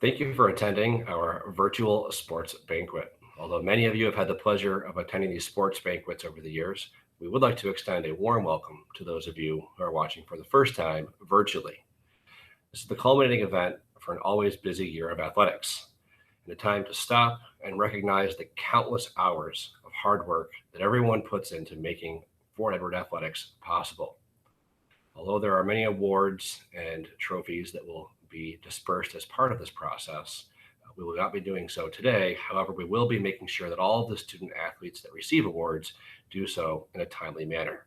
Thank you for attending our virtual sports banquet. Although many of you have had the pleasure of attending these sports banquets over the years, we would like to extend a warm welcome to those of you who are watching for the first time virtually. This is the culminating event for an always busy year of athletics, and a time to stop and recognize the countless hours of hard work that everyone puts into making Fort Edward athletics possible. Although there are many awards and trophies that will be dispersed as part of this process, we will not be doing so today. However, we will be making sure that all of the student athletes that receive awards do so in a timely manner.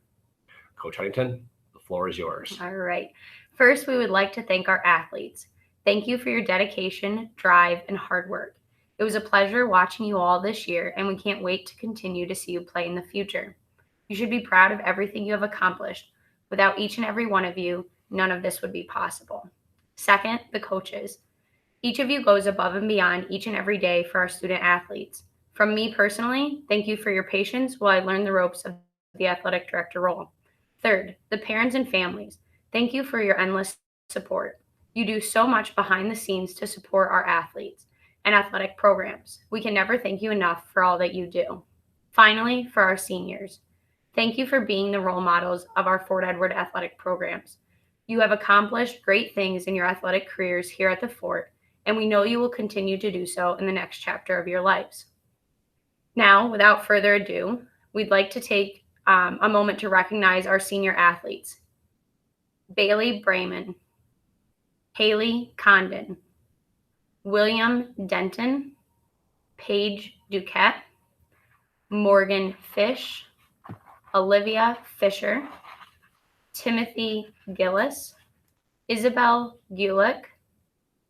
Coach Huntington, the floor is yours. All right. First, we would like to thank our athletes. Thank you for your dedication, drive, and hard work. It was a pleasure watching you all this year, and we can't wait to continue to see you play in the future. You should be proud of everything you have accomplished. Without each and every one of you, none of this would be possible. Second, the coaches. Each of you goes above and beyond each and every day for our student athletes. From me personally, thank you for your patience while I learned the ropes of the athletic director role. Third, the parents and families. Thank you for your endless support. You do so much behind the scenes to support our athletes and athletic programs. We can never thank you enough for all that you do. Finally, for our seniors. Thank you for being the role models of our Fort Edward athletic programs. You have accomplished great things in your athletic careers here at the Fort, and we know you will continue to do so in the next chapter of your lives. Now, without further ado, we'd like to take a moment to recognize our senior athletes. Bailey Brayman, Haley Condon, William Denton, Paige Duquette, Morgan Fish, Olivia Fisher, Timothy Gillis, Isabel Gulick,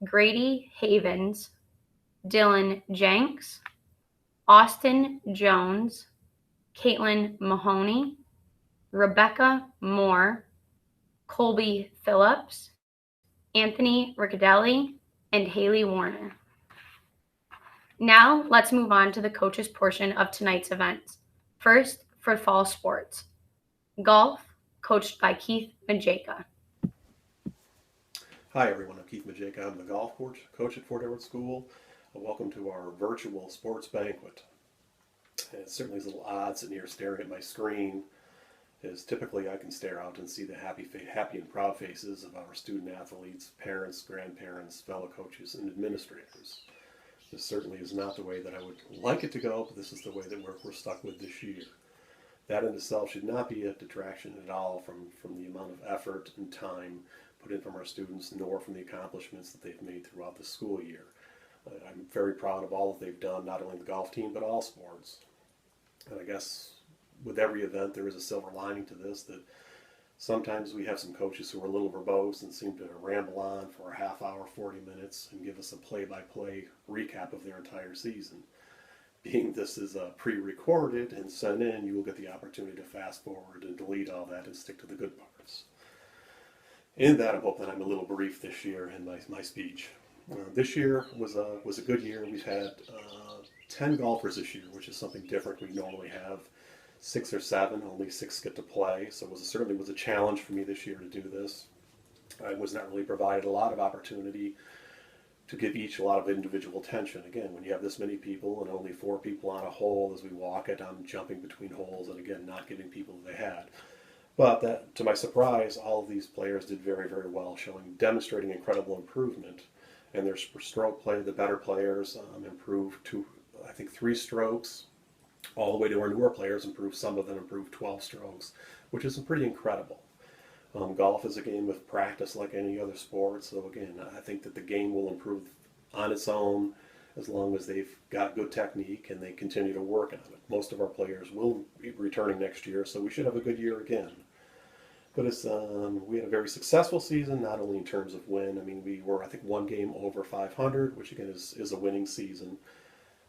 Grady Havens, Dylan Jenks, Austin Jones, Caitlin Mahoney, Rebecca Moore, Colby Phillips, Anthony Riccadelli, and Haley Warner. Now, let's move on to the coaches portion of tonight's events. First, for fall sports. Golf, coached by Keith Majeka. Hi everyone, I'm Keith Majeka. I'm the golf coach at Fort Edward School. Welcome to our virtual sports banquet. And it certainly is a little odd sitting here staring at my screen, as typically I can stare out and see the happy and proud faces of our student athletes, parents, grandparents, fellow coaches, and administrators. This certainly is not the way that I would like it to go, but this is the way that we're stuck with this year. That in itself should not be a detraction at all from the amount of effort and time put in from our students, nor from the accomplishments that they've made throughout the school year. I'm very proud of all that they've done, not only the golf team, but all sports. And I guess with every event, there is a silver lining to this, that sometimes we have some coaches who are a little verbose and seem to ramble on for a half hour, 40 minutes, and give us a play-by-play recap of their entire season. Being this is pre-recorded and sent in, you will get the opportunity to fast forward and delete all that and stick to the good parts. In that, I hope that I'm a little brief this year in my speech. This year was a good year. We've had 10 golfers this year, which is something different. We normally have 6 or 7. Only 6 get to play, so it certainly was a challenge for me this year to do this. I was not really provided a lot of opportunity to give each a lot of individual attention. Again, when you have this many people and only 4 people on a hole as we walk it, I'm jumping between holes and again not giving people what they had. But that, to my surprise, all of these players did very, very well, demonstrating incredible improvement. And their stroke play, the better players improved to, I think, 3 strokes, all the way to our newer players improved. Some of them improved 12 strokes, which is pretty incredible. Golf is a game of practice like any other sport, so again, I think that the game will improve on its own as long as they've got good technique and they continue to work on it. Most of our players will be returning next year, so we should have a good year again. But we had a very successful season, not only in terms of win. I mean, we were, I think, 1 game over 500, which again is a winning season.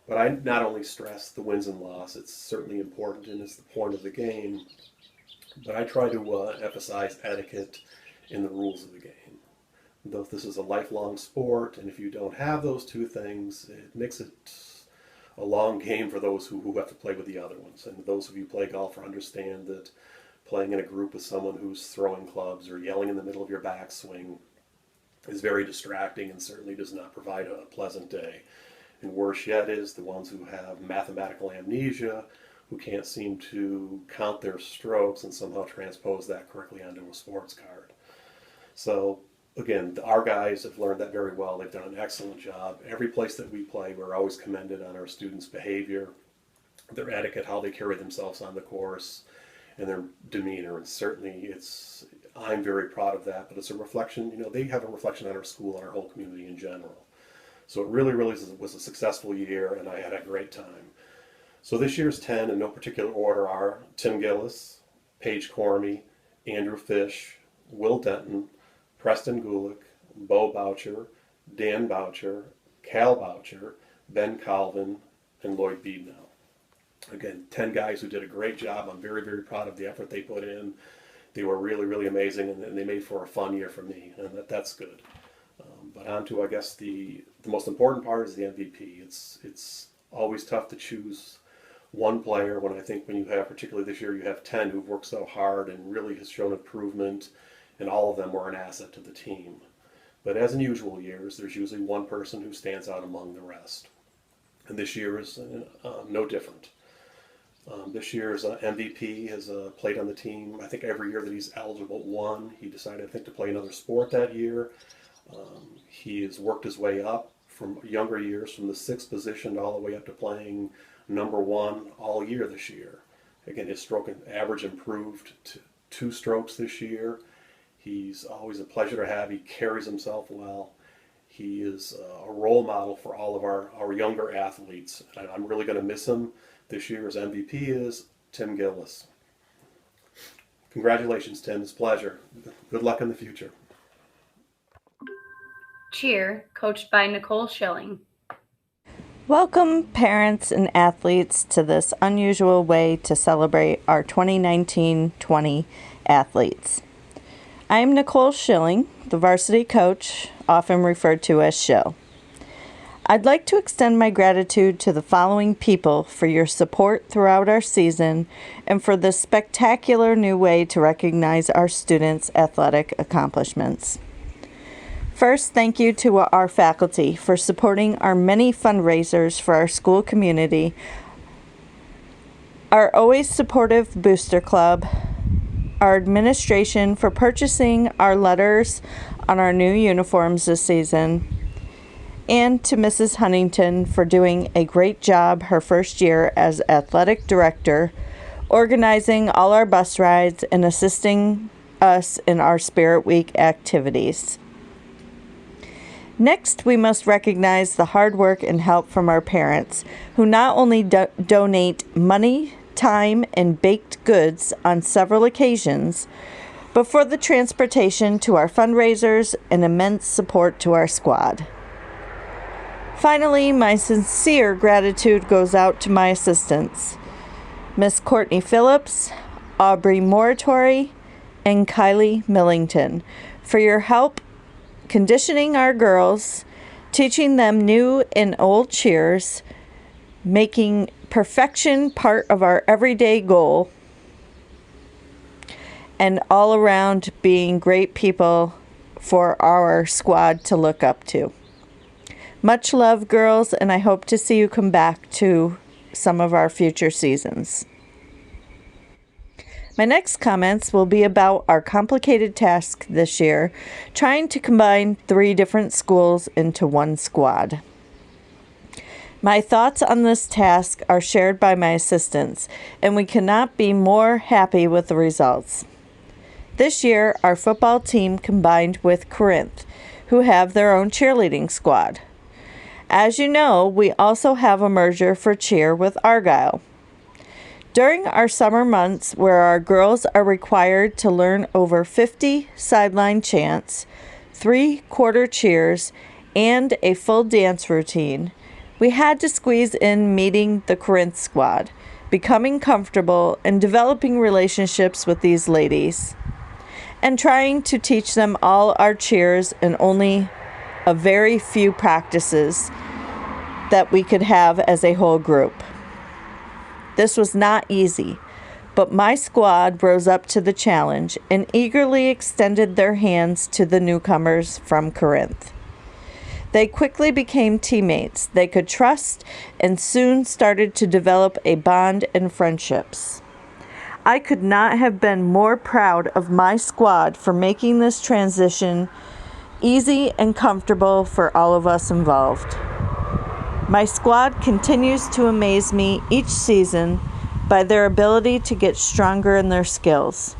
But I not only stress the wins and losses, it's certainly important and it's the point of the game, but I try to emphasize etiquette in the rules of the game. Though this is a lifelong sport, and if you don't have those 2 things, it makes it a long game for those who have to play with the other ones. And those of you who play golf understand that playing in a group with someone who's throwing clubs or yelling in the middle of your backswing is very distracting and certainly does not provide a pleasant day. And worse yet is the ones who have mathematical amnesia, who can't seem to count their strokes and somehow transpose that correctly onto a sports card. So again, our guys have learned that very well. They've done an excellent job. Every place that we play, we're always commended on our students' behavior, their etiquette, how they carry themselves on the course, and their demeanor. And certainly I'm very proud of that, but it's a reflection, they have a reflection on our school and our whole community in general. So it really was a successful year, and I had a great time. So this year's 10, in no particular order, are Tim Gillis, Paige Cormie, Andrew Fish, Will Denton, Preston Gulick, Bo Boucher, Dan Boucher, Cal Boucher, Ben Calvin, and Lloyd Beednow. Again, 10 guys who did a great job. I'm very, very proud of the effort they put in. They were really, really amazing, and they made for a fun year for me, and that's good. But on to, I guess, the most important part is the MVP. It's always tough to choose one player when you have, particularly this year, you have 10 who've worked so hard and really has shown improvement, and all of them were an asset to the team. But as in usual years, there's usually one person who stands out among the rest. And this year is no different. This year's MVP has played on the team, I think every year that he's eligible one. He decided, I think, to play another sport that year. He has worked his way up from younger years, from the 6th position all the way up to playing number 1 all year this year. Again, his stroke average improved to 2 strokes this year. He's always a pleasure to have. He carries himself well. He is a role model for all of our younger athletes. And I'm really going to miss him. This year's MVP is Tim Gillis. Congratulations, Tim. It's a pleasure. Good luck in the future. Cheer, coached by Nicole Schilling. Welcome, parents and athletes, to this unusual way to celebrate our 2019-20 athletes. I am Nicole Schilling, the varsity coach, often referred to as Shill. I'd like to extend my gratitude to the following people for your support throughout our season and for this spectacular new way to recognize our students' athletic accomplishments. First, thank you to our faculty for supporting our many fundraisers for our school community, our always supportive Booster Club, our administration for purchasing our letters on our new uniforms this season, and to Mrs. Huntington for doing a great job her first year as athletic director, organizing all our bus rides and assisting us in our Spirit Week activities. Next, we must recognize the hard work and help from our parents, who not only donate money, time, and baked goods on several occasions, but for the transportation to our fundraisers and immense support to our squad. Finally, my sincere gratitude goes out to my assistants, Miss Courtney Phillips, Aubrey Moratory, and Kylie Millington, for your help conditioning our girls, teaching them new and old cheers, making perfection part of our everyday goal, and all around being great people for our squad to look up to. Much love, girls, and I hope to see you come back to some of our future seasons. My next comments will be about our complicated task this year, trying to combine 3 different schools into one squad. My thoughts on this task are shared by my assistants, and we cannot be more happy with the results. This year, our football team combined with Corinth, who have their own cheerleading squad. As you know, we also have a merger for cheer with Argyle. During our summer months, where our girls are required to learn over 50 sideline chants, 3 quarter cheers, and a full dance routine, we had to squeeze in meeting the Corinth squad, becoming comfortable, and developing relationships with these ladies, and trying to teach them all our cheers in only a very few practices that we could have as a whole group. This was not easy, but my squad rose up to the challenge and eagerly extended their hands to the newcomers from Corinth. They quickly became teammates they could trust and soon started to develop a bond and friendships. I could not have been more proud of my squad for making this transition easy and comfortable for all of us involved. My squad continues to amaze me each season by their ability to get stronger in their skills,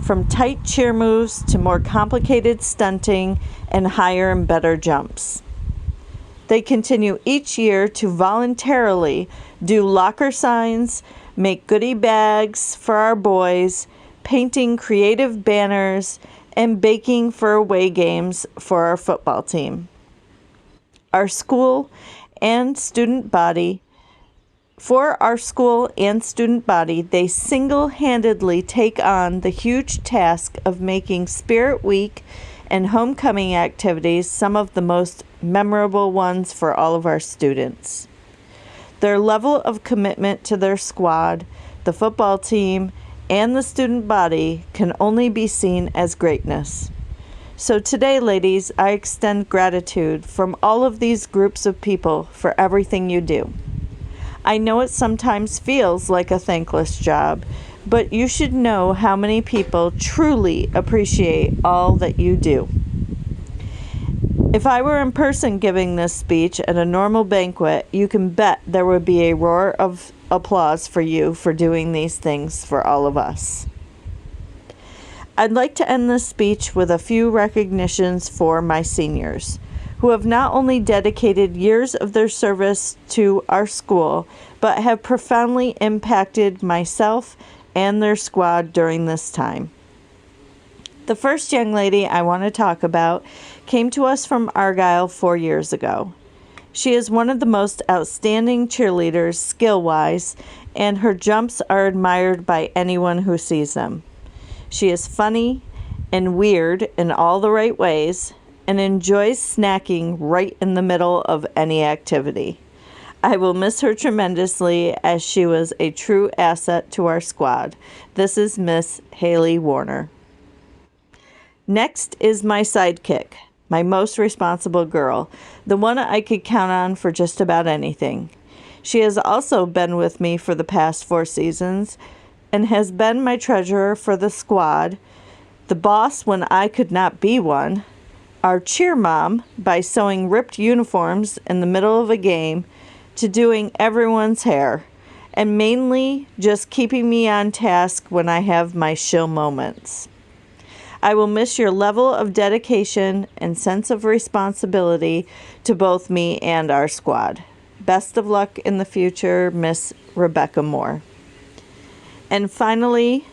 from tight cheer moves to more complicated stunting and higher and better jumps. They continue each year to voluntarily do locker signs, make goodie bags for our boys, painting creative banners, and baking for away games for our football team. Our school and student body, they single-handedly take on the huge task of making Spirit Week and homecoming activities some of the most memorable ones for all of our students. Their level of commitment to their squad, the football team, and the student body can only be seen as greatness. So today, ladies, I extend gratitude from all of these groups of people for everything you do. I know it sometimes feels like a thankless job, but you should know how many people truly appreciate all that you do. If I were in person giving this speech at a normal banquet, you can bet there would be a roar of applause for you for doing these things for all of us. I'd like to end this speech with a few recognitions for my seniors, who have not only dedicated years of their service to our school, but have profoundly impacted myself and their squad during this time. The first young lady I want to talk about came to us from Argyle 4 years ago. She is one of the most outstanding cheerleaders skill-wise, and her jumps are admired by anyone who sees them. She is funny and weird in all the right ways and enjoys snacking right in the middle of any activity. I will miss her tremendously as she was a true asset to our squad. This is Miss Haley Warner. Next is my sidekick, my most responsible girl, the one I could count on for just about anything. She has also been with me for the past 4 seasons and has been my treasurer for the squad, the boss when I could not be one, our cheer mom by sewing ripped uniforms in the middle of a game to doing everyone's hair, and mainly just keeping me on task when I have my shill moments. I will miss your level of dedication and sense of responsibility to both me and our squad. Best of luck in the future, Miss Rebecca Moore. And finally,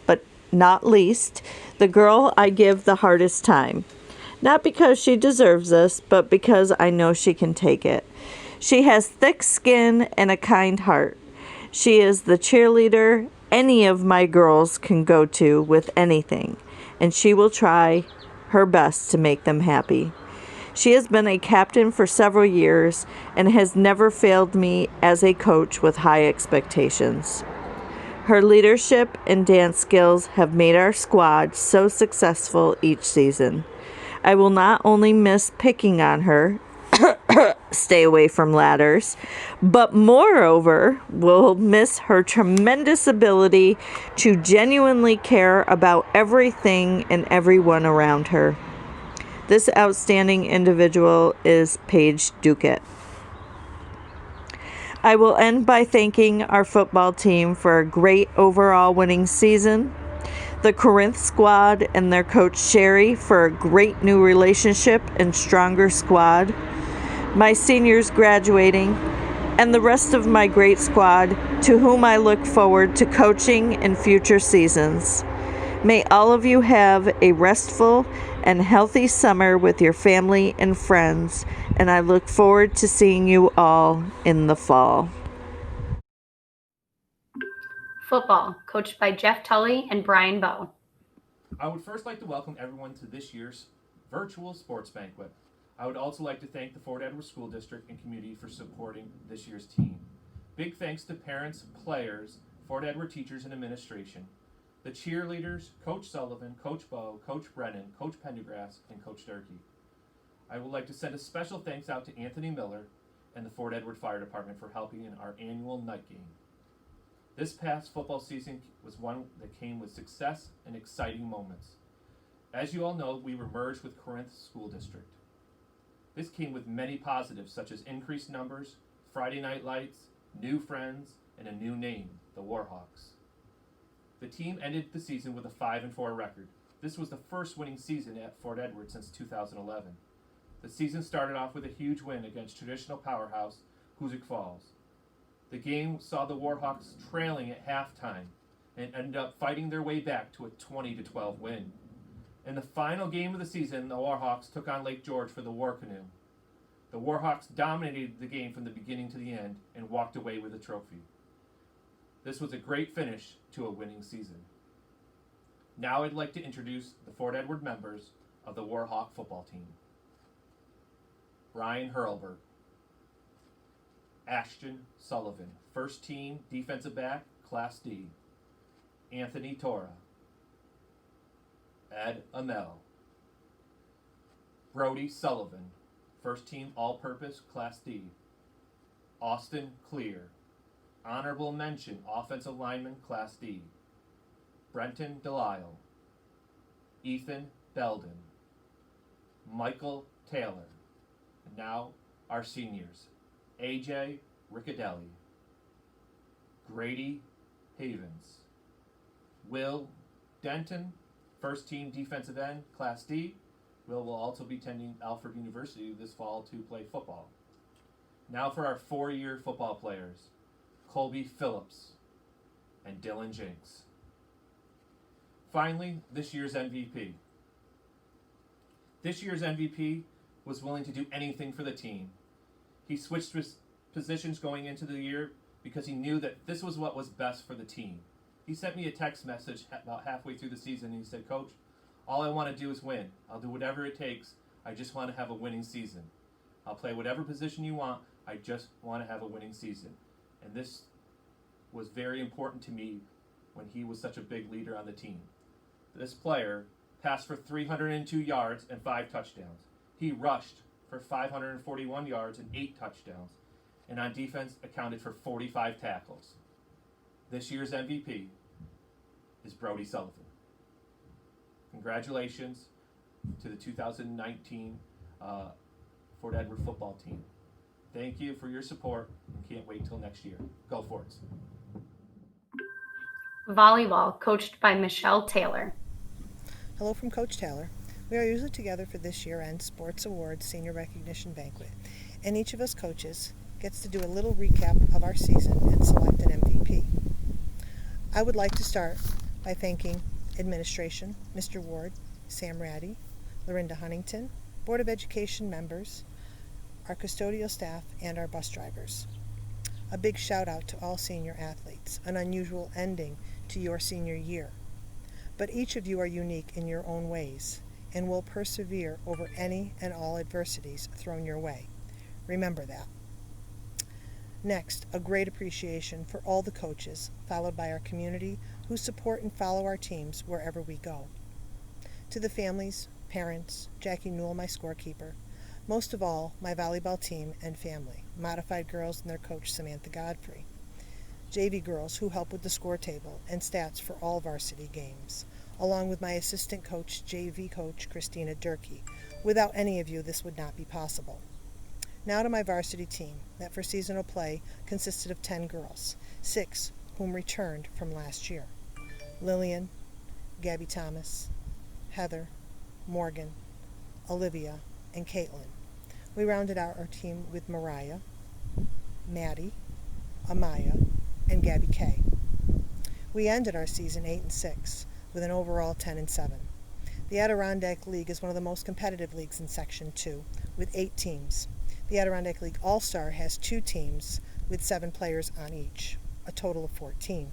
but not least, the girl I give the hardest time. Not because she deserves this, but because I know she can take it. She has thick skin and a kind heart. She is the cheerleader any of my girls can go to with anything, and she will try her best to make them happy. She has been a captain for several years and has never failed me as a coach with high expectations. Her leadership and dance skills have made our squad so successful each season. I will not only miss picking on her, stay away from ladders, but moreover will miss her tremendous ability to genuinely care about everything and everyone around her. This outstanding individual is Paige Duquette. I will end by thanking our football team for a great overall winning season, the Corinth squad and their coach Sherry for a great new relationship and stronger squad, my seniors graduating, and the rest of my great squad to whom I look forward to coaching in future seasons. May all of you have a restful and healthy summer with your family and friends, and I look forward to seeing you all in the fall. Football, coached by Jeff Tully and Brian Bowe. I would first like to welcome everyone to this year's virtual sports banquet. I would also like to thank the Fort Edward School District and community for supporting this year's team. Big thanks to parents, players, Fort Edward teachers and administration, the cheerleaders, Coach Sullivan, Coach Bowe, Coach Brennan, Coach Pendergrass, and Coach Durkee. I would like to send a special thanks out to Anthony Miller and the Fort Edward Fire Department for helping in our annual night game. This past football season was one that came with success and exciting moments. As you all know, we were merged with Corinth School District. This came with many positives such as increased numbers, Friday night lights, new friends, and a new name, the Warhawks. The team ended the season with a 5-4 record. This was the first winning season at Fort Edward since 2011. The season started off with a huge win against traditional powerhouse Hoosick Falls. The game saw the Warhawks trailing at halftime and ended up fighting their way back to a 20-12 win. In the final game of the season, the Warhawks took on Lake George for the War Canoe. The Warhawks dominated the game from the beginning to the end and walked away with a trophy. This was a great finish to a winning season. Now I'd like to introduce the Fort Edward members of the Warhawk football team. Brian Hurlbert, Ashton Sullivan, first team defensive back, Class D. Anthony Tora, Ed Amell, Brody Sullivan, first team all-purpose, Class D. Austin Clear, honorable mention offensive lineman, Class D. Brenton Delisle, Ethan Belden, Michael Taylor, and now our seniors, AJ Riccadelli, Grady Havens, Will Denton, first team defensive end, Class D. Will also be attending Alfred University this fall to play football. Now for our 4-year football players, Colby Phillips and Dylan Jinks. Finally, this year's MVP. This year's MVP was willing to do anything for the team. He switched positions going into the year because he knew that this was what was best for the team. He sent me a text message about halfway through the season and he said, "Coach, all I want to do is win. I'll do whatever it takes. I just want to have a winning season. I'll play whatever position you want. I just want to have a winning season." And this was very important to me when he was such a big leader on the team. This player passed for 302 yards and 5 touchdowns. He rushed for 541 yards and 8 touchdowns. And on defense accounted for 45 tackles. This year's MVP is Brody Sullivan. Congratulations to the 2019 Fort Edward football team. Thank you for your support and can't wait till next year. Go Forts. Volleyball, coached by Michelle Taylor. Hello from Coach Taylor. We are usually together for this year-end Sports Awards Senior Recognition Banquet, and each of us coaches gets to do a little recap of our season and select an MVP. I would like to start by thanking administration, Mr. Ward, Sam Ratty, Lorinda Huntington, Board of Education members, our custodial staff, and our bus drivers. A big shout out to all senior athletes, an unusual ending to your senior year. But each of you are unique in your own ways and will persevere over any and all adversities thrown your way. Remember that. Next, a great appreciation for all the coaches, followed by our community who support and follow our teams wherever we go. To the families, parents, Jackie Newell, my scorekeeper, most of all, my volleyball team and family, Modified Girls and their coach Samantha Godfrey, JV girls who help with the score table and stats for all varsity games, along with my assistant coach, JV coach Christina Durkee. Without any of you, this would not be possible. Now to my varsity team, that for seasonal play consisted of 10 girls, 6 whom returned from last year. Lillian, Gabby Thomas, Heather, Morgan, Olivia, and Caitlin. We rounded out our team with Mariah, Maddie, Amaya, and Gabby Kay. We ended our season 8-6 with an overall 10-7. The Adirondack League is one of the most competitive leagues in Section 2 with 8 teams. The Adirondack League All-Star has 2 teams with 7 players on each, a total of 14.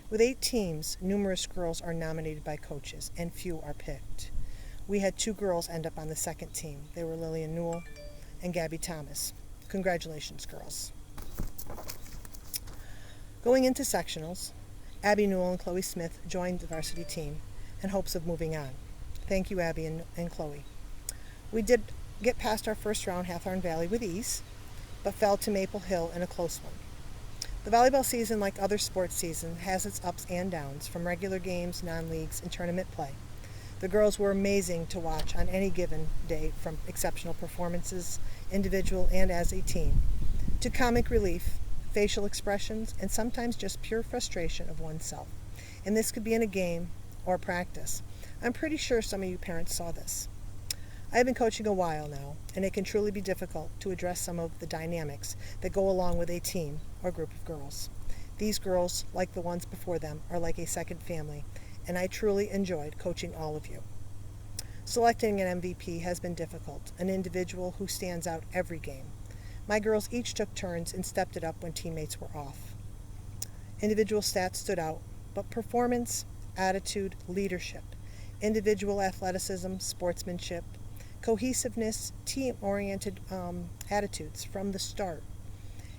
With 8 teams, numerous girls are nominated by coaches and few are picked. We had 2 girls end up on the second team. They were Lillian Newell and Gabby Thomas. Congratulations, girls. Going into sectionals, Abby Newell and Chloe Smith joined the varsity team in hopes of moving on. Thank you, Abby and Chloe. We did get past our first round, Hathorn Valley, with ease, but fell to Maple Hill in a close one. The volleyball season, like other sports seasons, has its ups and downs from regular games, non-leagues, and tournament play. The girls were amazing to watch on any given day, from exceptional performances, individual and as a team, to comic relief, facial expressions, and sometimes just pure frustration of oneself. And this could be in a game or practice. I'm pretty sure some of you parents saw this. I have been coaching a while now, and it can truly be difficult to address some of the dynamics that go along with a team or group of girls. These girls, like the ones before them, are like a second family, and I truly enjoyed coaching all of you. Selecting an MVP has been difficult, an individual who stands out every game. My girls each took turns and stepped it up when teammates were off. Individual stats stood out, but performance, attitude, leadership, individual athleticism, sportsmanship, cohesiveness, team-oriented attitudes from the start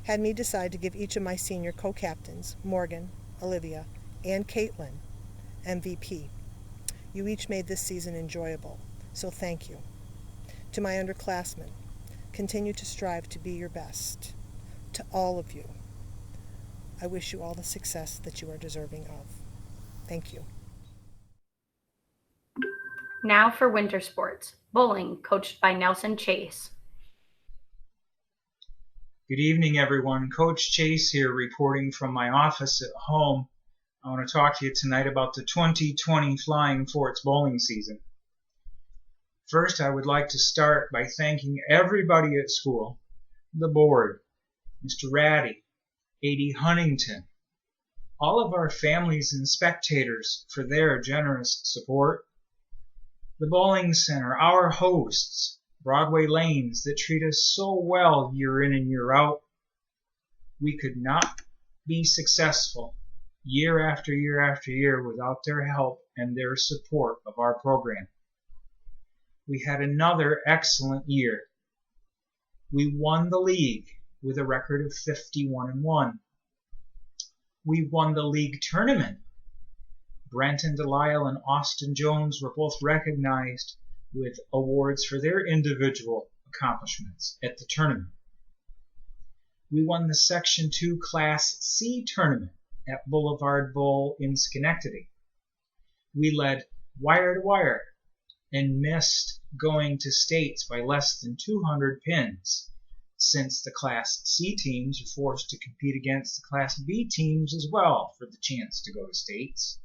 had me decide to give each of my senior co-captains, Morgan, Olivia, and Caitlin, MVP. You each made this season enjoyable, so thank you. To my underclassmen, continue to strive to be your best. To all of you, I wish you all the success that you are deserving of. Thank you. Now for winter sports. Bowling, coached by Nelson Chase. Good evening, everyone. Coach Chase here, reporting from my office at home. I want to talk to you tonight about the 2020 Flying Forts bowling season. First, I would like to start by thanking everybody at school, the board, Mr. Ratty, A.D. Huntington, all of our families and spectators for their generous support, the bowling center, our hosts, Broadway Lanes, that treat us so well year in and year out. We could not be successful year after year after year without their help and their support of our program. We had another excellent year. We won the league with a record of 51-1. We won the league tournament. Brenton Delisle and Austin Jones were both recognized with awards for their individual accomplishments at the tournament. We won the Section 2 Class C tournament at Boulevard Bowl in Schenectady. We led wire to wire and missed going to states by less than 200 pins, since the Class C teams are forced to compete against the Class B teams as well for the chance to go to states.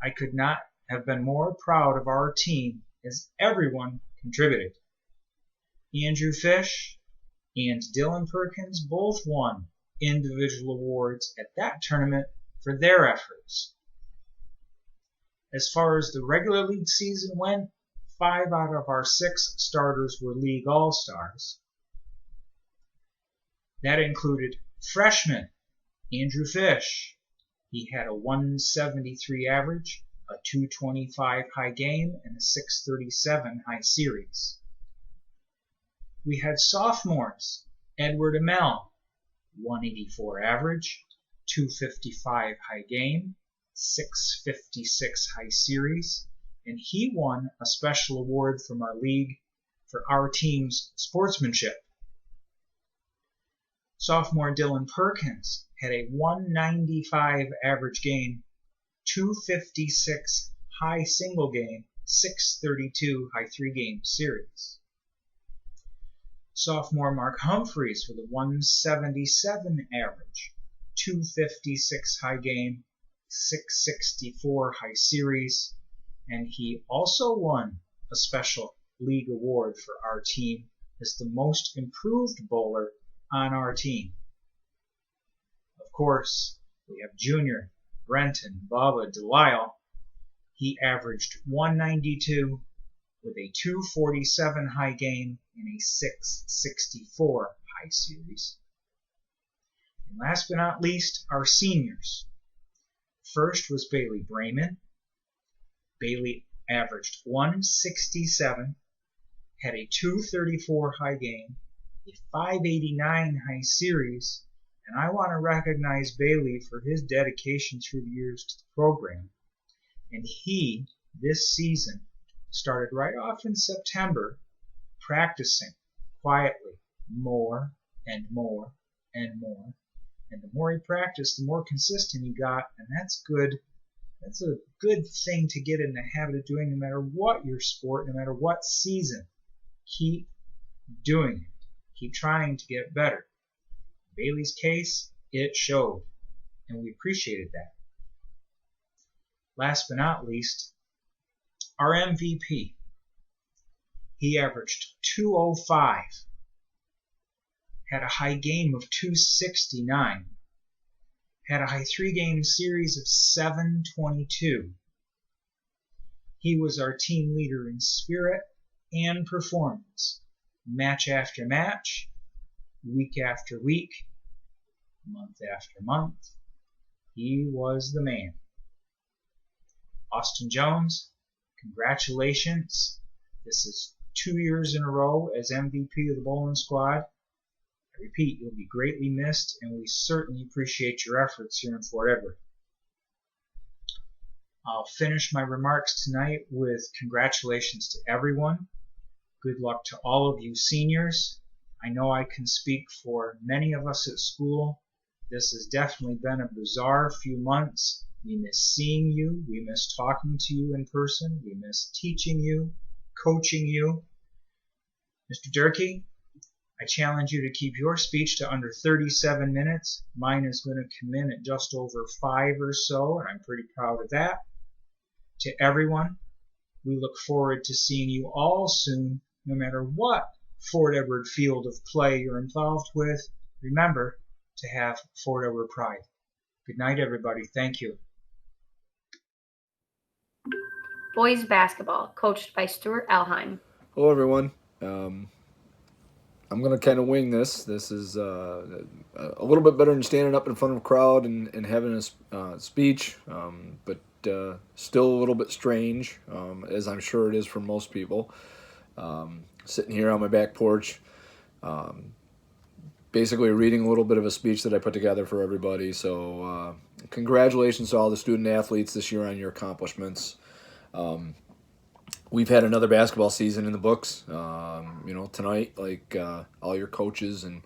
I could not have been more proud of our team as everyone contributed. Andrew Fish and Dylan Perkins both won individual awards at that tournament for their efforts. As far as the regular league season went, 5 out of our 6 starters were league all-stars. That included freshman Andrew Fish. He had a 173 average, a 225 high game, and a 637 high series. We had sophomores Edward Amell, 184 average, 255 high game, 656 high series, and he won a special award from our league for our team's sportsmanship. Sophomore Dylan Perkins had a 195 average game, 256 high single game, 632 high 3-game series. Sophomore Mark Humphreys with a 177 average, 256 high game, 664 high series, and he also won a special league award for our team as the most improved bowler on our team. Of course, we have junior Brenton Bubba Delisle. He averaged 192 with a 247 high game and a 664 high series. And last but not least, our seniors. First was Bailey Brayman. Bailey averaged 167, had a 234 high game, a 589 high series, and I want to recognize Bailey for his dedication through the years to the program. And he, this season, started right off in September practicing quietly more and more and more. And the more he practiced, the more consistent he got, and that's good. That's a good thing to get in the habit of doing no matter what your sport, no matter what season. Keep doing it. Keep trying to get better. In Bailey's case, it showed, and we appreciated that. Last but not least, our MVP. He averaged 205, had a high game of 269, had a high 3-game series of 722. He was our team leader in spirit and performance, match after match, week after week, month after month. He was the man. Austin Jones, congratulations. This is 2 years in a row as MVP of the bowling squad. I repeat, you'll be greatly missed, and we certainly appreciate your efforts here in Fort Edward. I'll finish my remarks tonight with congratulations to everyone. Good luck to all of you seniors. I know I can speak for many of us at school. This has definitely been a bizarre few months. We miss seeing you. We miss talking to you in person. We miss teaching you, coaching you. Mr. Durkee, I challenge you to keep your speech to under 37 minutes. Mine is going to come in at just over 5 or so, and I'm pretty proud of that. To everyone, we look forward to seeing you all soon, no matter what Fort Edward field of play you're involved with. Remember to have Fort Edward pride. Good night, everybody. Thank you. Boys basketball, coached by Stuart Elheim. Hello, everyone. I'm going to kind of wing this. This is a little bit better than standing up in front of a crowd and having a speech, but still a little bit strange, as I'm sure it is for most people. Sitting here on my back porch, basically reading a little bit of a speech that I put together for everybody. So congratulations to all the student athletes this year on your accomplishments. We've had another basketball season in the books. Tonight, like all your coaches and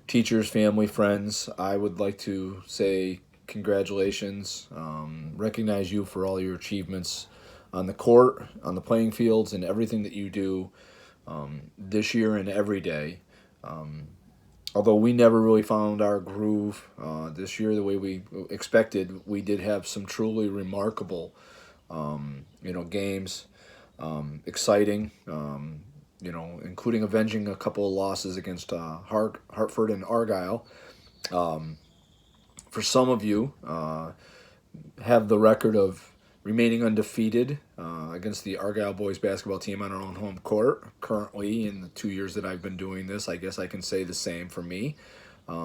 teachers, family, friends, I would like to say congratulations, recognize you for all your achievements on the court, on the playing fields, and everything that you do this year and every day. Although we never really found our groove this year the way we expected, we did have some truly remarkable games. Exciting, including avenging a couple of losses against Hartford and Argyle. For some of you, have the record of remaining undefeated against the Argyle boys basketball team on our own home court. Currently, in the 2 years that I've been doing this, I guess I can say the same for me.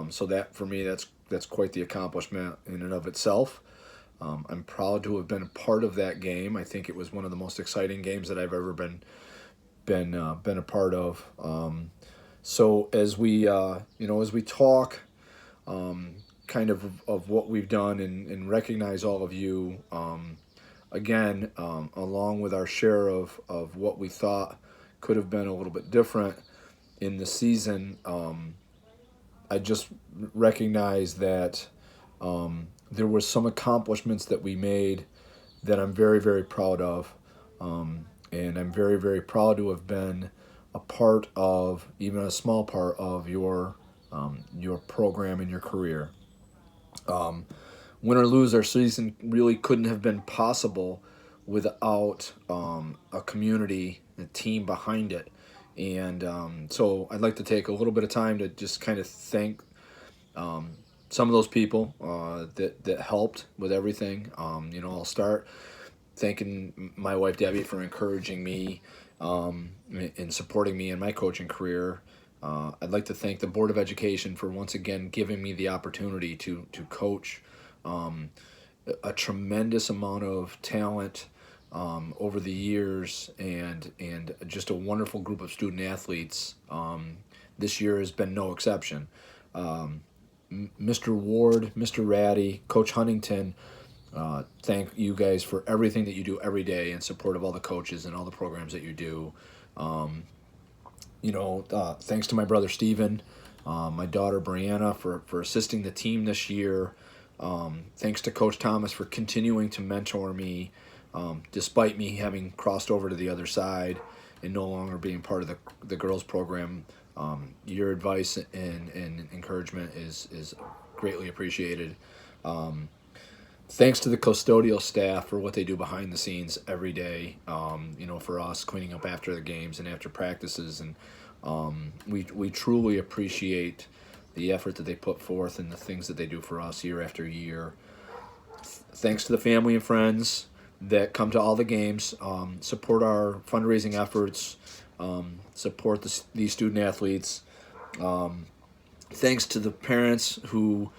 So that for me, that's quite the accomplishment in and of itself. I'm proud to have been a part of that game. I think it was one of the most exciting games that I've ever been a part of. So as we talk, kind of what we've done and recognize all of you, again, along with our share of what we thought could have been a little bit different in the season, I just recognize that there were some accomplishments that we made that I'm very, very proud of. And I'm very, very proud to have been a part of, even a small part of your program and your career. Win or lose, our season really couldn't have been possible without a community, a team behind it. And so I'd like to take a little bit of time to just kind of thank some of those people that helped with everything. I'll start thanking my wife Debbie for encouraging me and supporting me in my coaching career. I'd like to thank the Board of Education for once again giving me the opportunity to coach a tremendous amount of talent over the years and just a wonderful group of student athletes. This year has been no exception. Mr. Ward, Mr. Ratty, Coach Huntington, thank you guys for everything that you do every day in support of all the coaches and all the programs that you do. Thanks to my brother Steven, my daughter Brianna for assisting the team this year. Thanks to Coach Thomas for continuing to mentor me, despite me having crossed over to the other side and no longer being part of the girls program. Your advice and encouragement is greatly appreciated. Thanks to the custodial staff for what they do behind the scenes every day, for us cleaning up after the games and after practices. And we truly appreciate the effort that they put forth and the things that they do for us year after year. Thanks to the family and friends that come to all the games, support our fundraising efforts, support these student athletes. Thanks to the parents who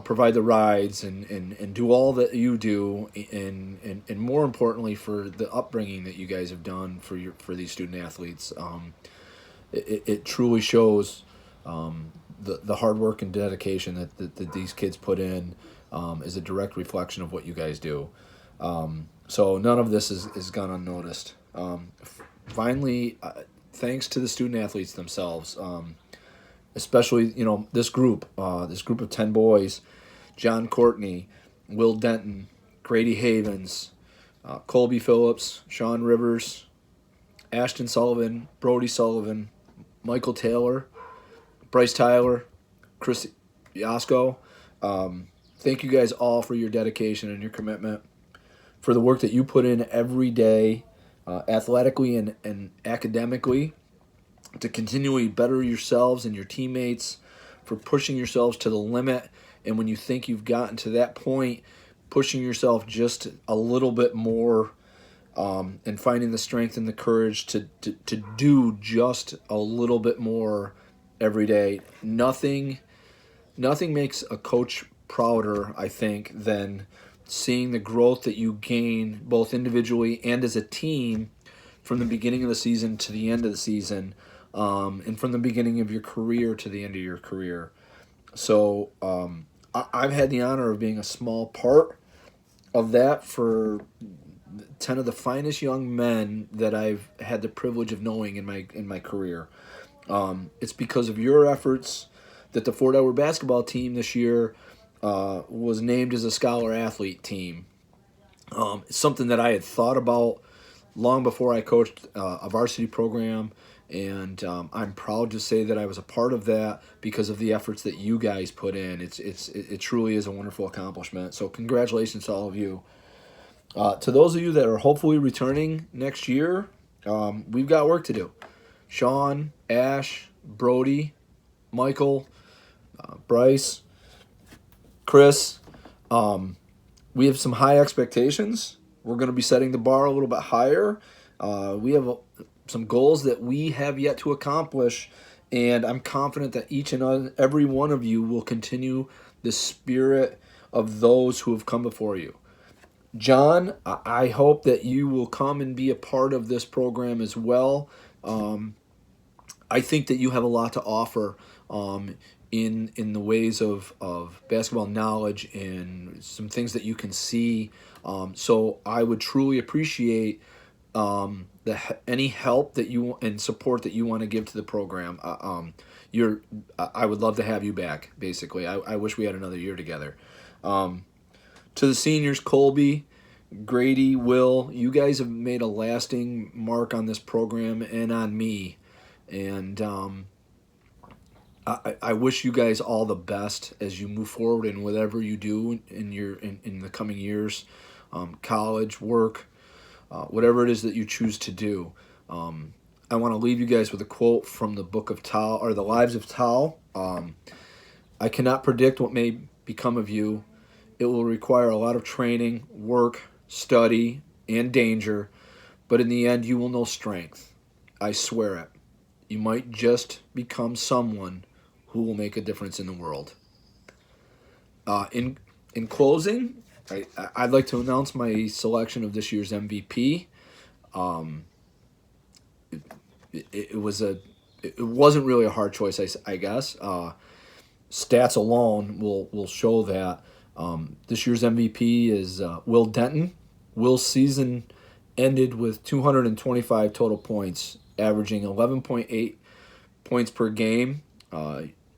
provide the rides and do all that you do, and more importantly for the upbringing that you guys have done for these student athletes. It truly shows the hard work and dedication that these kids put in is a direct reflection of what you guys do. So none of this is gone unnoticed. Finally, thanks to the student athletes themselves. Especially, this group of 10 boys, John Courtney, Will Denton, Grady Havens, Colby Phillips, Sean Rivers, Ashton Sullivan, Brody Sullivan, Michael Taylor, Bryce Tyler, Chris Yasko. Thank you guys all for your dedication and your commitment, for the work that you put in every day, athletically and academically, to continually better yourselves and your teammates, for pushing yourselves to the limit. And when you think you've gotten to that point, pushing yourself just a little bit more, and finding the strength and the courage to do just a little bit more every day. Nothing makes a coach prouder, I think, than seeing the growth that you gain both individually and as a team from the beginning of the season to the end of the season. And from the beginning of your career to the end of your career. So I've had the honor of being a small part of that for 10 of the finest young men that I've had the privilege of knowing in my career. It's because of your efforts that the Fort Edward basketball team this year was named as a Scholar Athlete team. It's something that I had thought about long before I coached a varsity program. And I'm proud to say that I was a part of that because of the efforts that you guys put in. It truly is a wonderful accomplishment. So congratulations to all of you. To those of you that are hopefully returning next year, we've got work to do. Sean, Ash, Brody, Michael, Bryce, Chris, we have some high expectations. We're going to be setting the bar a little bit higher. We have some goals that we have yet to accomplish, and I'm confident that each and every one of you will continue the spirit of those who have come before you. John, I hope that you will come and be a part of this program as well. I think that you have a lot to offer in the ways of basketball knowledge and some things that you can see. So I would truly appreciate any help that you and support that you want to give to the program. I would love to have you back. Basically, I wish we had another year together. To the seniors, Colby, Grady, Will, you guys have made a lasting mark on this program and on me, and I wish you guys all the best as you move forward in whatever you do in the coming years, college, work. Whatever it is that you choose to do. I want to leave you guys with a quote from the book of Tal, or the Lives of Tal. I cannot predict what may become of you. It will require a lot of training, work, study, and danger, but in the end you will know strength. I swear it. You might just become someone who will make a difference in the world. In closing, I'd like to announce my selection of this year's MVP. It wasn't really a hard choice, I guess. stats alone will show that. This year's MVP is Will Denton. Will's season ended with 225 total points, averaging 11.8 points per game,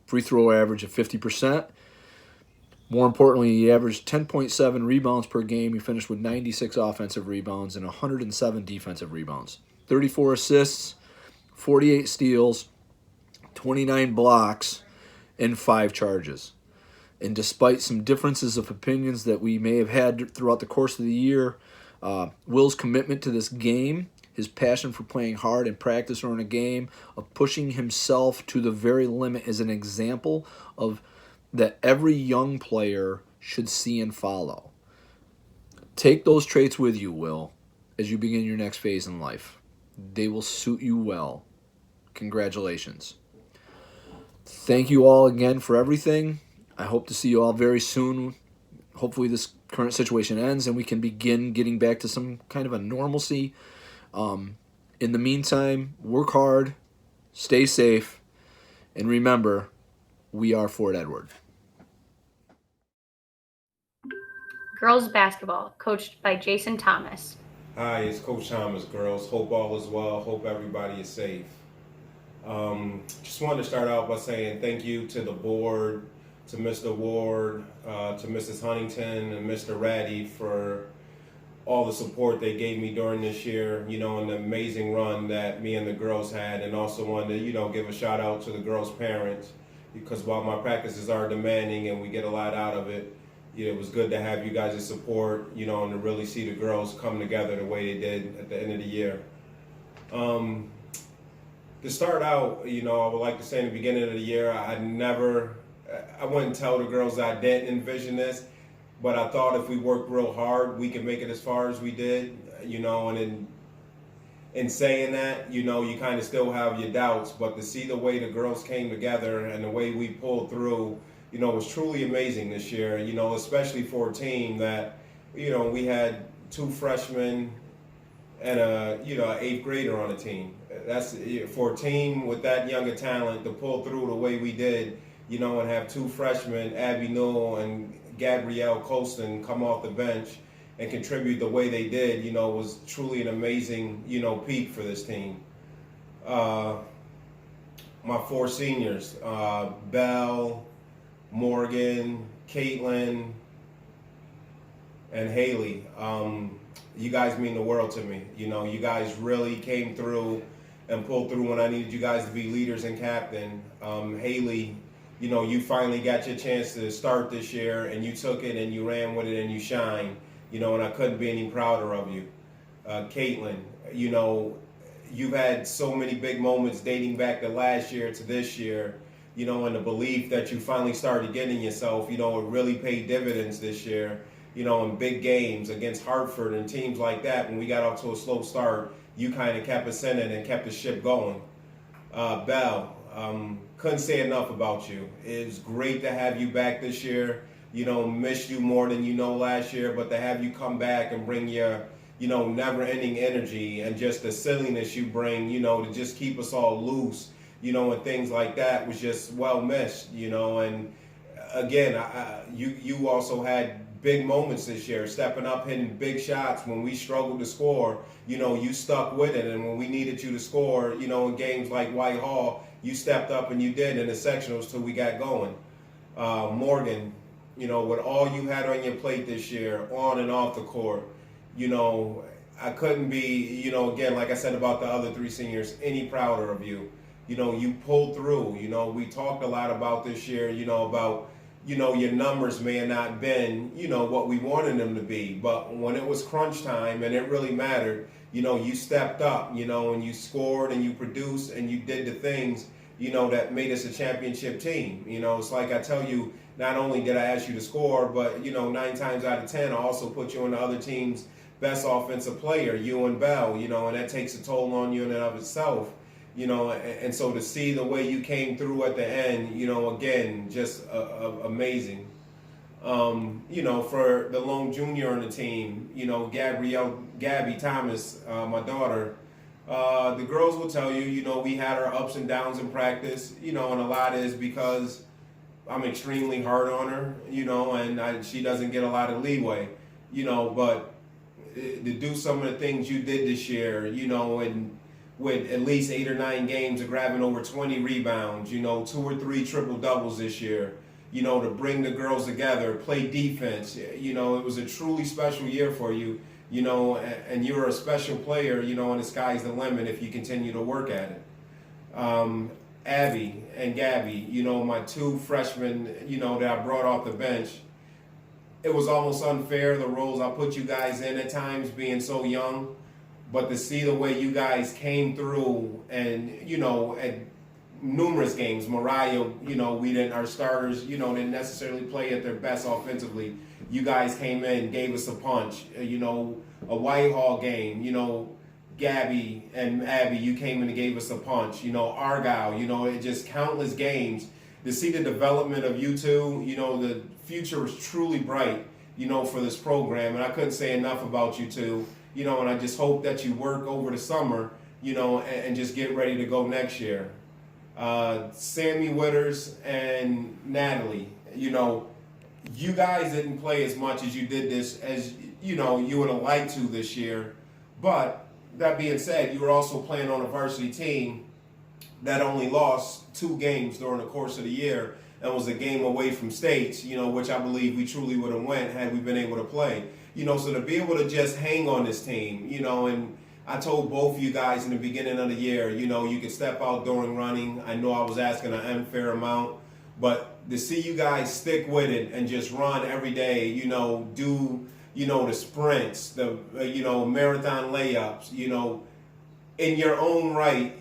free throw average of 50%. More importantly, he averaged 10.7 rebounds per game. He finished with 96 offensive rebounds and 107 defensive rebounds. 34 assists, 48 steals, 29 blocks, and 5 charges. And despite some differences of opinions that we may have had throughout the course of the year, Will's commitment to this game, his passion for playing hard in practice or in a game, of pushing himself to the very limit is an example of that every young player should see and follow. Take those traits with you, Will, as you begin your next phase in life. They will suit you well. Congratulations. Thank you all again for everything. I hope to see you all very soon. Hopefully this current situation ends and we can begin getting back to some kind of a normalcy. In the meantime, work hard, stay safe, and remember, we are Fort Edward. Girls basketball, coached by Jason Thomas. Hi, it's Coach Thomas, girls. Hope all is well. Hope everybody is safe. Just wanted to start out by saying thank you to the board, to Mr. Ward, to Mrs. Huntington, and Mr. Ratty for all the support they gave me during this year, you know, and the amazing run that me and the girls had. And also wanted to, you know, give a shout out to the girls' parents, because while my practices are demanding and we get a lot out of it, it was good to have you guys' support, you know, and to really see the girls come together the way they did at the end of the year. To start out, you know, I would like to say in the beginning of the year, I wouldn't tell the girls I didn't envision this, but I thought if we worked real hard, we could make it as far as we did, you know, and in saying that, you know, you kind of still have your doubts, but to see the way the girls came together and the way we pulled through, you know, was truly amazing this year, you know, especially for a team that, you know, we had 2 freshmen and an 8th grader on the team. That's for a team with that younger talent to pull through the way we did, you know, and have 2 freshmen, Abby Newell and Gabrielle Colston, come off the bench and contribute the way they did, you know, was truly an amazing, you know, peak for this team. My 4 seniors, Belle, Morgan, Caitlin, and Haley. You guys mean the world to me. You know, you guys really came through and pulled through when I needed you guys to be leaders and captain. Haley, you know, you finally got your chance to start this year, and you took it and you ran with it and you shined, you know, and I couldn't be any prouder of you. Caitlin, you know, you've had so many big moments dating back to last year to this year, you know, and the belief that you finally started getting yourself, you know, it really paid dividends this year, you know, in big games against Hartford and teams like that. When we got off to a slow start, you kind of kept us in it and kept the ship going. Belle, couldn't say enough about you. It's great to have you back this year. You know, missed you more than you know last year, but to have you come back and bring your, you know, never-ending energy and just the silliness you bring, you know, to just keep us all loose, you know, and things like that was just well missed, you know. And again, you also had big moments this year, stepping up, hitting big shots when we struggled to score. You know, you stuck with it, and when we needed you to score, you know, in games like Whitehall, you stepped up and you did in the sectionals till we got going. Morgan, you know, with all you had on your plate this year, on and off the court, you know, I couldn't be, you know, again, like I said about the other 3 seniors, any prouder of you. You know, you pulled through. You know, we talked a lot about this year, you know, about, you know, your numbers may have not been, you know, what we wanted them to be. But when it was crunch time and it really mattered, you know, you stepped up, you know, and you scored and you produced and you did the things, you know, that made us a championship team. You know, it's like I tell you, not only did I ask you to score, but, you know, 9 times out of 10, I also put you on the other team's best offensive player, you and Belle, you know, and that takes a toll on you in and of itself. You know, and so to see the way you came through at the end, you know, again, just amazing. You know, for the lone junior on the team, you know, Gabby Thomas, my daughter, the girls will tell you, you know, we had our ups and downs in practice, you know, and a lot is because, I'm extremely hard on her, and she doesn't get a lot of leeway, but to do some of the things you did this year, and with at least 8 or 9 games of grabbing over 20 rebounds, 2 or 3 triple doubles this year, to bring the girls together, play defense, it was a truly special year for you, and you're a special player, and the sky's the limit if you continue to work at it. Abby and Gabby, my 2 freshmen, that I brought off the bench. It was almost unfair, the roles I put you guys in at times being so young, but to see the way you guys came through and, at numerous games, Mariah, our starters, didn't necessarily play at their best offensively. You guys came in, gave us a punch, a Whitehall game, Gabby and Abby, you came in and gave us a punch, Argyle, it just countless games. To see the development of you two, the future is truly bright, for this program. And I couldn't say enough about you two, and I just hope that you work over the summer, and just get ready to go next year. Sammy Witters and Natalie, you guys didn't play as much as you did this, as, you would have liked to this year. But that being said, you were also playing on a varsity team that only lost 2 games during the course of the year and was a game away from states, which I believe we truly would have went had we been able to play. So to be able to just hang on this team, and I told both you guys in the beginning of the year, you could step out during running. I know I was asking an unfair amount, but to see you guys stick with it and just run every day, do, the sprints, the, marathon layups, in your own right,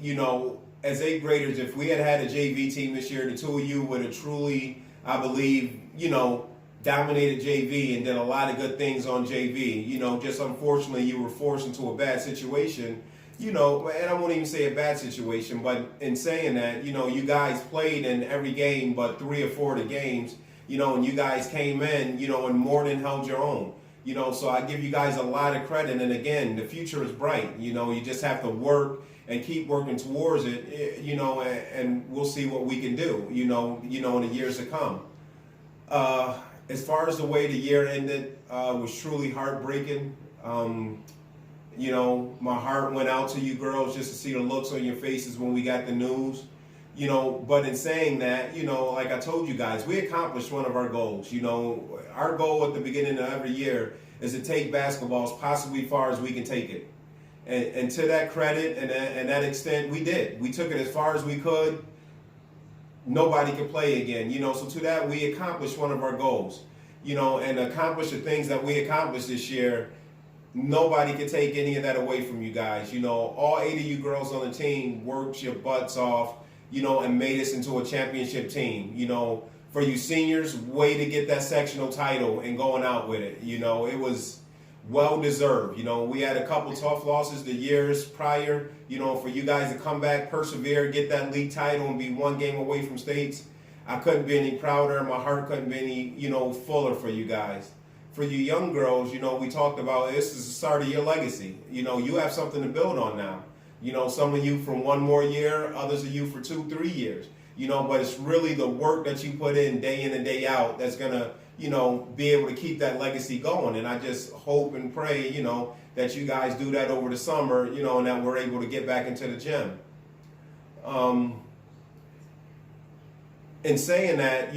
as 8th graders, if we had had a JV team this year, the 2 of you would have truly, I believe, dominated JV and did a lot of good things on JV. Just unfortunately you were forced into a bad situation, and I won't even say a bad situation, but in saying that, you guys played in every game but 3 or 4 of the games, and you guys came in, and more than held your own. So I give you guys a lot of credit, and again, the future is bright. You just have to work and keep working towards it, and we'll see what we can do, in the years to come. As far as the way the year ended, was truly heartbreaking. My heart went out to you girls just to see the looks on your faces when we got the news. But in saying that, like I told you guys, we accomplished one of our goals. Our goal at the beginning of every year is to take basketball as possibly far as we can take it. And to that credit and that extent, we did. We took it as far as we could. Nobody could play again, so to that, we accomplished one of our goals, and accomplished the things that we accomplished this year. Nobody could take any of that away from you guys. All 8 of you girls on the team worked your butts off, and made us into a championship team. For you seniors, way to get that sectional title and going out with it. It was well deserved. We had a couple tough losses the years prior. For you guys to come back, persevere, get that league title, and be 1 game away from states, I couldn't be any prouder. My heart couldn't be any, fuller for you guys. For you young girls, we talked about this is the start of your legacy. You have something to build on now. Some of you from 1 more year, others of you for 2, 3 years. But it's really the work that you put in and day out that's gonna, be able to keep that legacy going. And I just hope and pray, that you guys do that over the summer, and that we're able to get back into the gym. In saying that,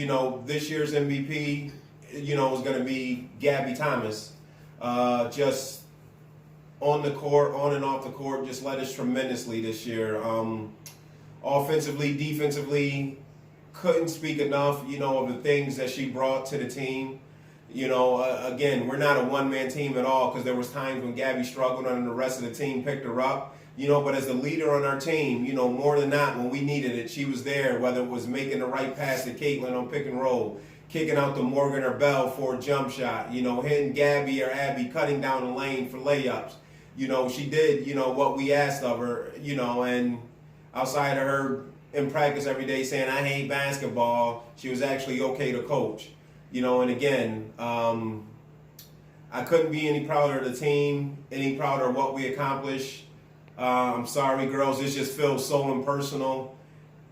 this year's MVP, is going to be Gabby Thomas. Just on the court, on and off the court, just led us tremendously this year. Offensively, defensively, couldn't speak enough, of the things that she brought to the team. Again, we're not a one-man team at all, because there was times when Gabby struggled and the rest of the team picked her up. But as the leader on our team, more than not, when we needed it, she was there, whether it was making the right pass to Caitlin on pick and roll, kicking out to Morgan or Bell for a jump shot, hitting Gabby or Abby, cutting down the lane for layups. She did, what we asked of her, and outside of her in practice every day saying, I hate basketball, she was actually okay to coach. And again, I couldn't be any prouder of the team, any prouder of what we accomplished. I'm sorry, girls, this just feels so impersonal.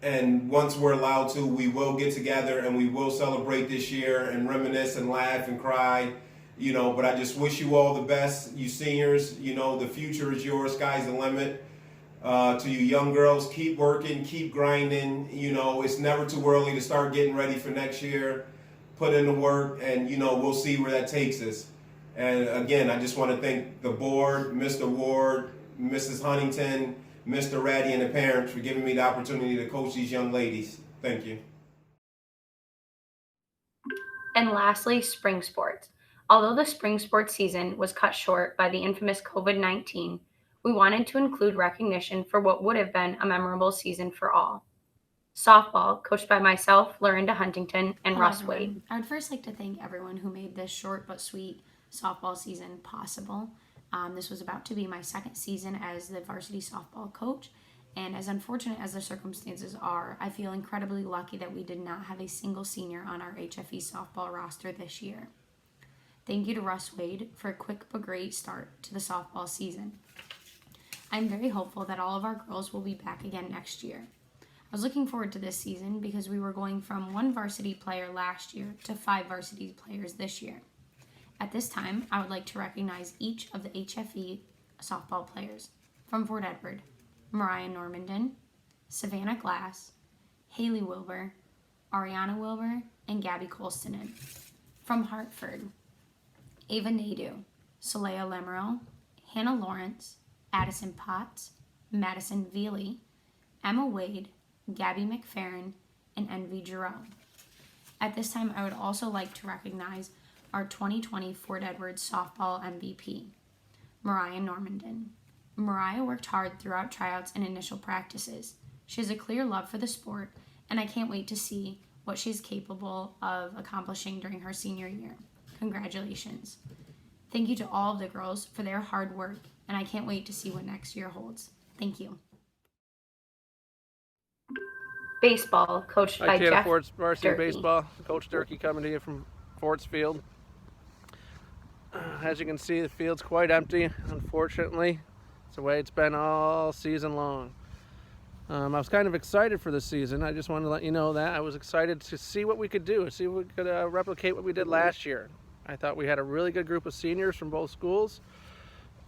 and once we're allowed to, we will get together and we will celebrate this year and reminisce and laugh and cry. But I just wish you all the best, you seniors. The future is yours. Sky's the limit. To you young girls, keep working, keep grinding. It's never too early to start getting ready for next year. Put in the work, and we'll see where that takes us. And again, I just want to thank the board, Mr. Ward, Mrs. Huntington, Mr. Ratty, and the parents for giving me the opportunity to coach these young ladies. Thank you. And lastly, spring sports. Although the spring sports season was cut short by the infamous COVID-19, we wanted to include recognition for what would have been a memorable season for all. Softball, coached by myself, Lorinda Huntington, and Hello, Russ everyone. Wade. I would first like to thank everyone who made this short but sweet softball season possible. This was about to be my second season as the varsity softball coach, and as unfortunate as the circumstances are, I feel incredibly lucky that we did not have a single senior on our HFE softball roster this year. Thank you to Russ Wade for a quick but great start to the softball season. I'm very hopeful that all of our girls will be back again next year. I was looking forward to this season because we were going from 1 varsity player last year to 5 varsity players this year. At this time, I would like to recognize each of the HFE softball players from Fort Edward: Mariah Normandin, Savannah Glass, Haley Wilbur, Ariana Wilbur, and Gabby Colstonen. From Hartford: Ava Nadeau, Saleha Lemerle, Hannah Lawrence, Addison Potts, Madison Veely, Emma Wade, Gabby McFerrin, and Envy Jerome. At this time, I would also like to recognize our 2020 Fort Edward softball MVP, Mariah Normandin. Mariah worked hard throughout tryouts and initial practices. She has a clear love for the sport, and I can't wait to see what she's capable of accomplishing during her senior year. Congratulations. Thank you to all of the girls for their hard work, and I can't wait to see what next year holds. Thank you. Baseball, coached by Canada Jeff Forts Varsity Durkee. Baseball. Coach Durkee coming to you from Forts Field. As you can see, the field's quite empty, unfortunately. It's the way it's been all season long. I was kind of excited for this season. I just wanted to let you know that. I was excited to see what we could do, see if we could replicate what we did last year. I thought we had a really good group of seniors from both schools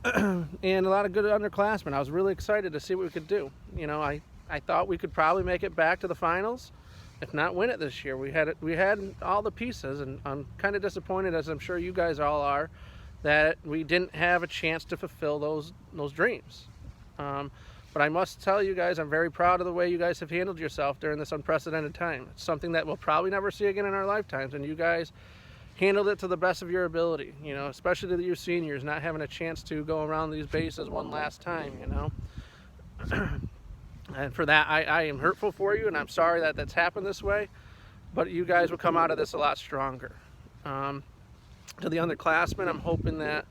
and a lot of good underclassmen. I was really excited to see what we could do. I thought we could probably make it back to the finals, if not win it this year. We had all the pieces, and I'm kind of disappointed, as I'm sure you guys all are, that we didn't have a chance to fulfill those dreams. But I must tell you guys, I'm very proud of the way you guys have handled yourself during this unprecedented time. It's something that we'll probably never see again in our lifetimes, and you guys handled it to the best of your ability, especially to your seniors, not having a chance to go around these bases one last time, And for that, I am hurtful for you, and I'm sorry that that's happened this way, but you guys will come out of this a lot stronger. To the underclassmen, I'm hoping that,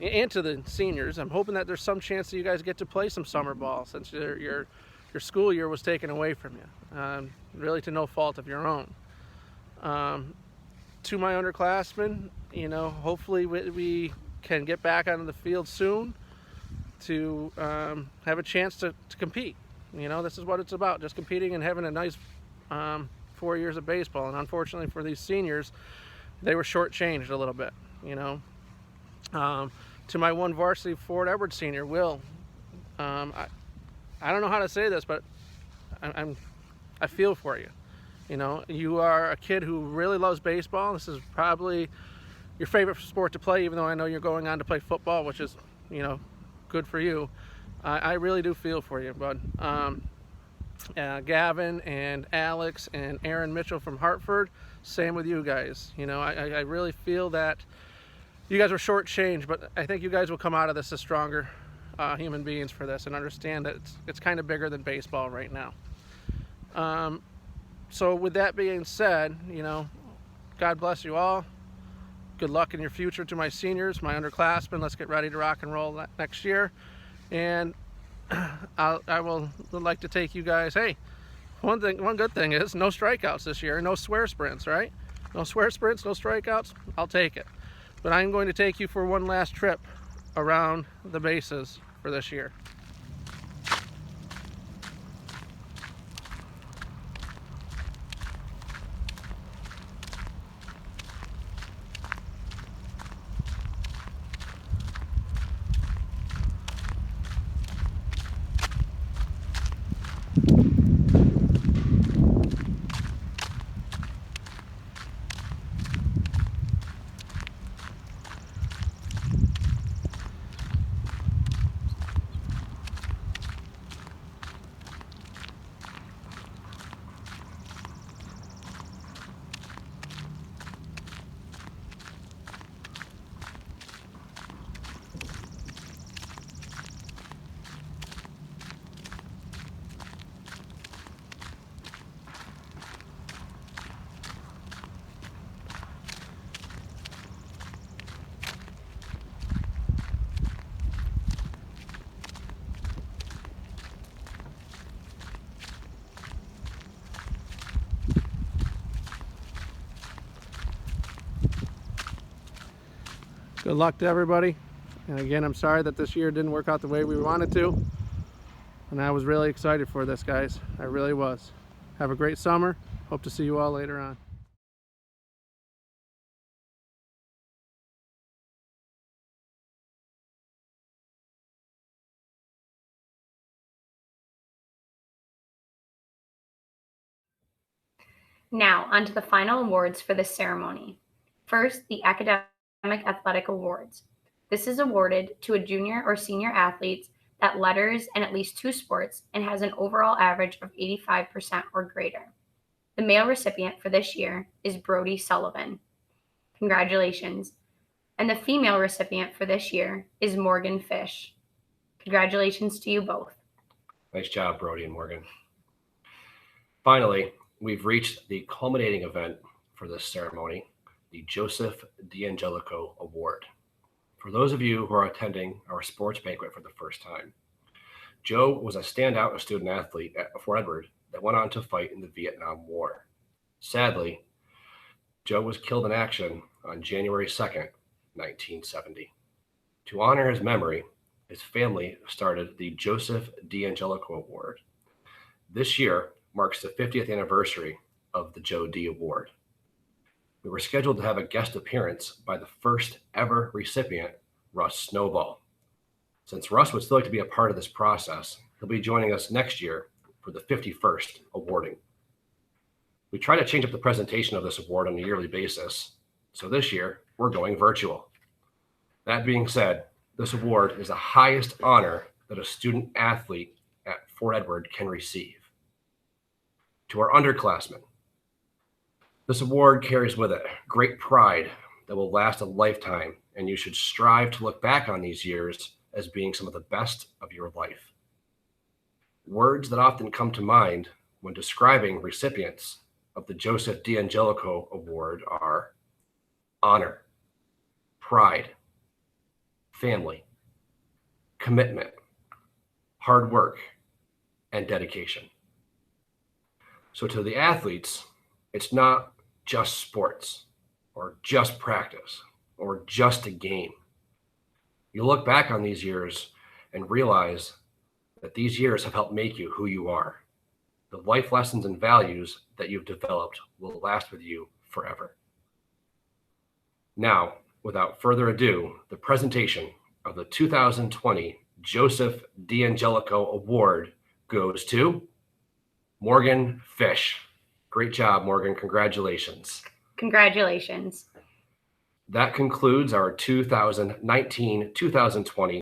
and to the seniors, I'm hoping that there's some chance that you guys get to play some summer ball, since your school year was taken away from you, really to no fault of your own. To my underclassmen, hopefully we can get back onto the field soon to have a chance to compete. This is what it's about, just competing and having a nice 4 years of baseball. And unfortunately for these seniors, they were shortchanged a little bit, To my one varsity Fort Edward senior, Will, I don't know how to say this, but I feel for you. You are a kid who really loves baseball. This is probably your favorite sport to play, even though I know you're going on to play football, which is, good for you. I really do feel for you, bud. Gavin and Alex and Aaron Mitchell from Hartford, same with you guys. I really feel that you guys were shortchanged, but I think you guys will come out of this as stronger human beings for this and understand that it's kind of bigger than baseball right now. So with that being said, God bless you all. Good luck in your future to my seniors, my underclassmen. Let's get ready to rock and roll next year. And I will like to take you guys. Hey, one good thing is no strikeouts this year, no swear sprints, right? No swear sprints, no strikeouts. I'll take it. But I'm going to take you for one last trip around the bases for this year. Good luck to everybody. And again, I'm sorry that this year didn't work out the way we wanted to. And I was really excited for this, guys. I really was. Have a great summer. Hope to see you all later on. Now, onto the final awards for this ceremony. First, the Academic Athletic Awards. This is awarded to a junior or senior athlete that letters in at least 2 sports and has an overall average of 85% or greater. The male recipient for this year is Brody Sullivan. Congratulations. And the female recipient for this year is Morgan Fish. Congratulations to you both. Nice job, Brody and Morgan. Finally, we've reached the culminating event for this ceremony, the Joseph D'Angelico Award. For those of you who are attending our sports banquet for the first time, Joe was a standout student athlete at Fort Edward that went on to fight in the Vietnam War. Sadly, Joe was killed in action on January 2nd, 1970. To honor his memory, his family started the Joseph D'Angelico Award. This year marks the 50th anniversary of the Joe D. Award. We were scheduled to have a guest appearance by the first ever recipient, Russ Snowball. Since Russ would still like to be a part of this process, he'll be joining us next year for the 51st awarding. We try to change up the presentation of this award on a yearly basis, so this year we're going virtual. That being said, this award is the highest honor that a student athlete at Fort Edward can receive. To our underclassmen, this award carries with it great pride that will last a lifetime, and you should strive to look back on these years as being some of the best of your life. Words that often come to mind when describing recipients of the Joseph D'Angelico Award are honor, pride, family, commitment, hard work, and dedication. So to the athletes, it's not just sports or just practice or just a game. You look back on these years and realize that these years have helped make you who you are. The life lessons and values that you've developed will last with you forever. Now, without further ado, the presentation of the 2020 Joseph D'Angelico Award goes to Morgan Fish. Great job, Morgan. Congratulations. Congratulations. That concludes our 2019-2020